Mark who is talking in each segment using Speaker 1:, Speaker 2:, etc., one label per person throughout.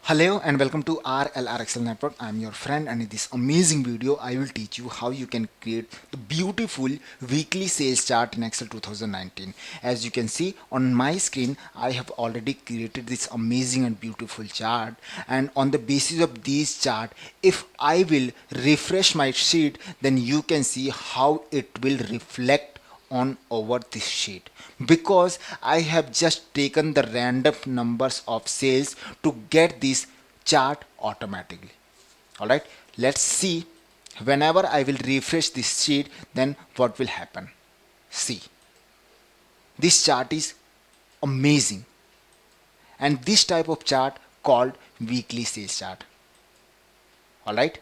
Speaker 1: Hello and welcome to RLR Excel Network. I'm your friend, and in this amazing video I will teach you how you can create the beautiful weekly sales chart in Excel 2019. As you can see on my screen, I have already created this amazing and beautiful chart, and on the basis of this chart, if I will refresh my sheet, then you can see how it will reflect on over this sheet, because I have just taken the random numbers of sales to get this chart automatically. Alright, let's see. Whenever I will refresh this sheet, then what will happen? See, this chart is amazing, and this type of chart called weekly sales chart. Alright,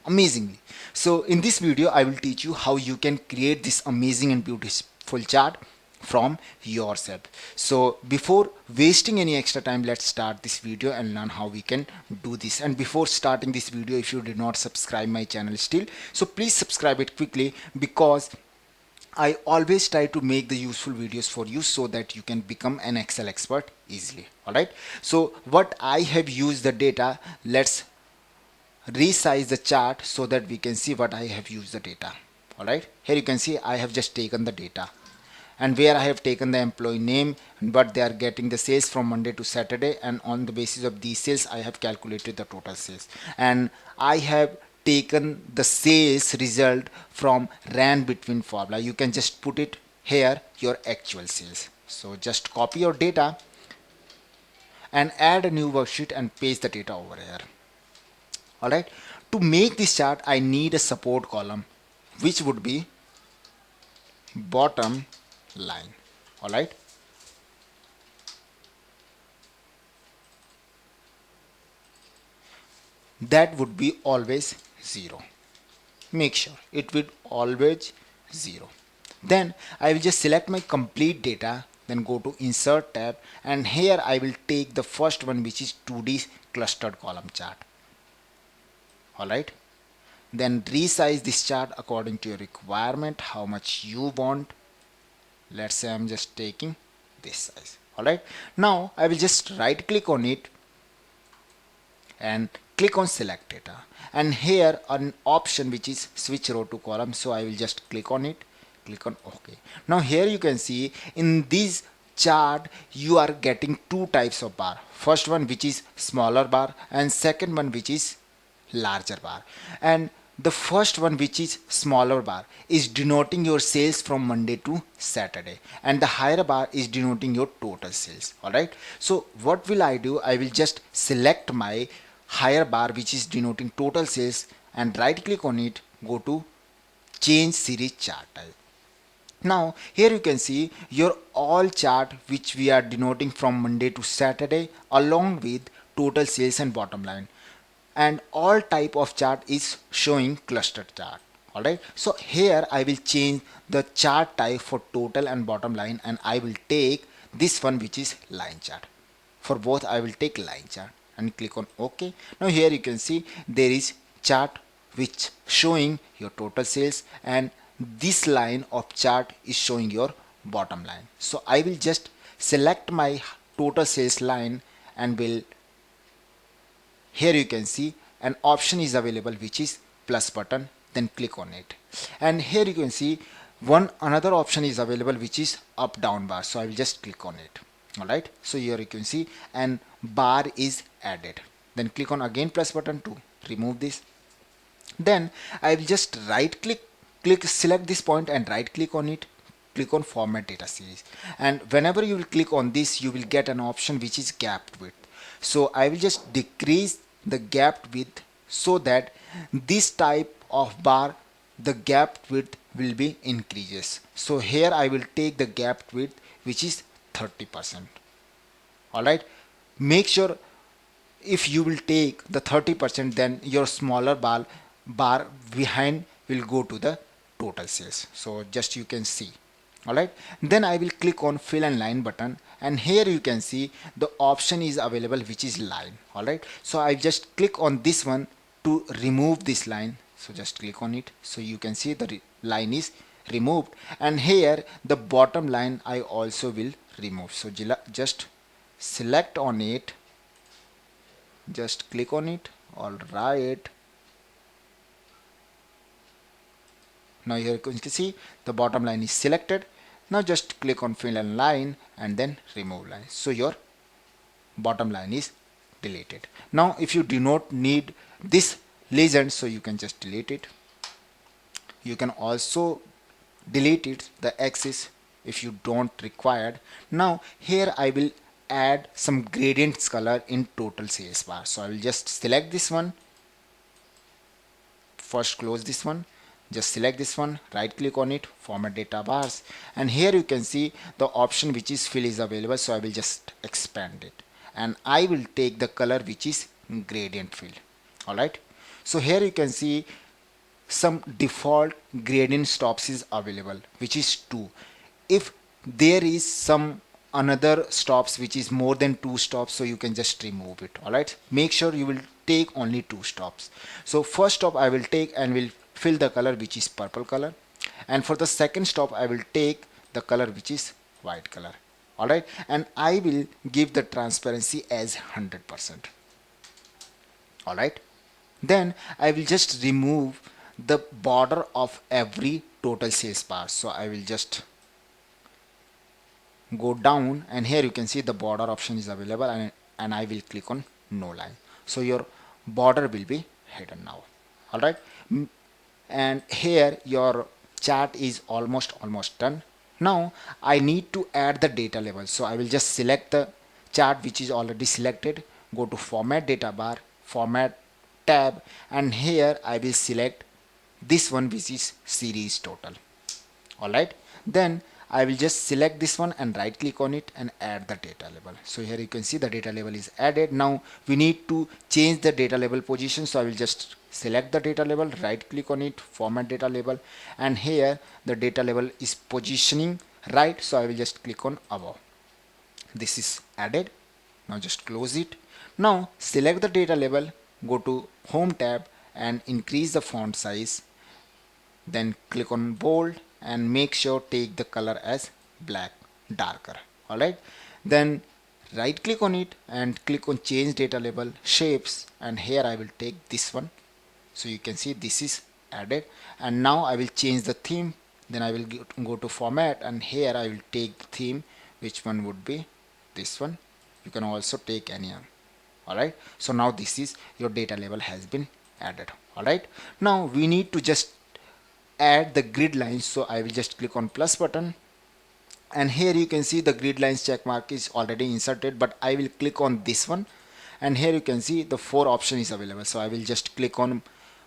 Speaker 1: amazingly. So in this video I will teach you how you can create this amazing and beautiful chart from yourself. So before wasting any extra time, let's start this video and learn how we can do this. And before starting this video, if you did not subscribe my channel still, so please subscribe it quickly, because I always try to make the useful videos for you so that you can become an Excel expert easily. Alright, so what I have used the data, let's resize the chart so that we can see what I have used the data. Alright, here you can see I have just taken the data, and where I have taken the employee name, but they are getting the sales from Monday to Saturday, and on the basis of these sales I have calculated the total sales, and I have taken the sales result from ran between formula. You can just put it here, your actual sales. So just copy your data and add a new worksheet and paste the data over here. Alright, to make this chart I need a support column, which would be bottom line. Alright, that would be always 0. Make sure it would always 0. Then I will just select my complete data, then go to insert tab, and here I will take the first one, which is 2D clustered column chart. Alright, then resize this chart according to your requirement, how much you want. Let's say I'm just taking this size. Alright, now I will just right click on it and click on select data, and here an option which is switch row to column, so I will just click on it, click on OK. Now here you can see in this chart you are getting two types of bar. First one which is smaller bar, and second one which is larger bar. And the first one, which is smaller bar, is denoting your sales from Monday to Saturday, and the higher bar is denoting your total sales. Alright, so what will I do? I will just select my higher bar, which is denoting total sales, and right click on it, go to change series chart type. Now here you can see your all chart which we are denoting from Monday to Saturday, along with total sales and bottom line, and all type of chart is showing clustered chart. Alright, so here I will change the chart type for total and bottom line, and I will take this one, which is line chart. For both I will take line chart and click on OK. Now here you can see there is chart which showing your total sales, and this line of chart is showing your bottom line. So I will just select my total sales line, and will, here you can see an option is available which is plus button, then click on it, and here you can see one another option is available which is up down bar, so I will just click on it. Alright, so here you can see an bar is added, then click on again plus button to remove this. Then I will just right click select this point and right click on it, click on format data series, and whenever you will click on this, you will get an option which is gapped width. So I will just decrease the gapped width, so that this type of bar, the gapped width will be increases. So here I will take the gapped width which is 30%. Alright, make sure if you will take the 30%, then your smaller bar behind will go to the total sales. So just you can see. Alright, then I will click on fill and line button, and here you can see the option is available which is line. Alright, so I just click on this one to remove this line, so just click on it, so you can see the line is removed, and here the bottom line I also will remove. So just select on it, just click on it. All right, now here you can see the bottom line is selected. Now just click on fill and line and then remove line, so your bottom line is deleted. Now if you do not need this legend, so you can just delete it. You can also delete it the axis if you don't required. Now here I will add some gradients color in total sales bar, so I will just select this one. First close this one, just select this one, right click on it, format data bars, and here you can see the option which is fill is available, so I will just expand it and I will take the color which is gradient fill. Alright, so here you can see some default gradient stops is available, which is 2. If there is some another stops which is more than 2 stops, so you can just remove it. All right, make sure you will take only 2 stops. So first stop I will take and will fill the color which is purple color, and for the second stop I will take the color which is white color. All right, and I will give the transparency as 100%. All right, then I will just remove the border of every total sales bar, so I will just go down and here you can see the border option is available, and I will click on no line, so your border will be hidden now. All right, and here your chart is almost done. Now I need to add the data level, so I will just select the chart which is already selected, go to format data bar, format tab, and here I will select this one which is series total. Alright, then I will just select this one and right click on it and add the data label. So here you can see the data label is added. Now we need to change the data label position, so I will just select the data label, right click on it, format data label, and here the data label is positioning right, so I will just click on above. This is added. Now just close it. Now select the data label, go to home tab and increase the font size, then click on bold and make sure take the color as black, darker. Alright, then right click on it and click on change data label shapes, and here I will take this one, so you can see this is added. And now I will change the theme, then I will go to format and here I will take the theme, which one would be this one. You can also take any one. Alright, so now this is your data label has been added. Alright, now we need to just add the grid lines, so I will just click on plus button, and here you can see the grid lines check mark is already inserted, but I will click on this one, and here you can see the 4 option is available, so I will just click on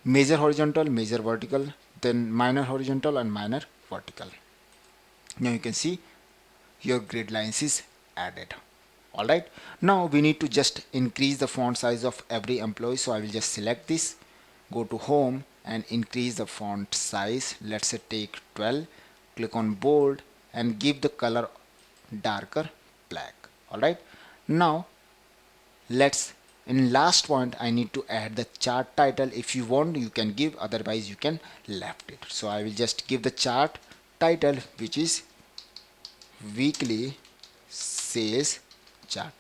Speaker 1: major horizontal, major vertical, then minor horizontal and minor vertical. Now you can see your grid lines is added. Alright, now we need to just increase the font size of every employee, so I will just select this, go to home and increase the font size, let's say take 12, click on bold and give the color darker black. Alright, now let's in last point I need to add the chart title. If you want you can give, otherwise you can left it. So I will just give the chart title which is weekly sales chart.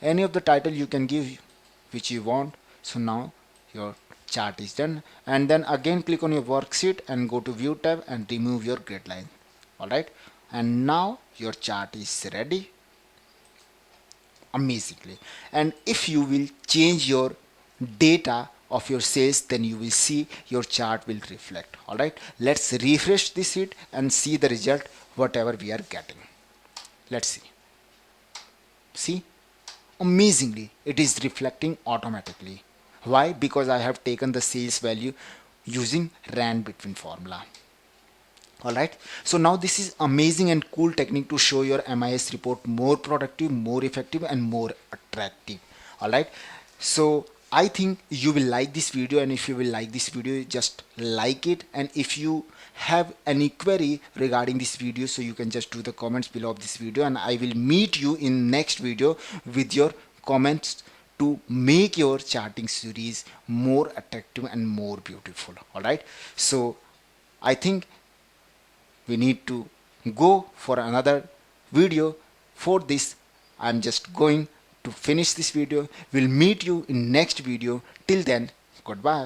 Speaker 1: Any of the title you can give which you want. So now your chart is done, and then again click on your worksheet and go to view tab and remove your grid line. Alright, and now your chart is ready amazingly. And if you will change your data of your sales, then you will see your chart will reflect. Alright, let's refresh this sheet and see the result whatever we are getting. Let's see, amazingly it is reflecting automatically. Why? Because I have taken the sales value using rand between formula. Alright, so now this is amazing and cool technique to show your MIS report more productive, more effective and more attractive. Alright, so I think you will like this video, and if you will like this video just like it, and if you have any query regarding this video, so you can just do the comments below of this video, and I will meet you in next video with your comments to make your charting series more attractive and more beautiful. Alright, so I think we need to go for another video. For this I'm just going to finish this video. We'll meet you in next video. Till then, goodbye.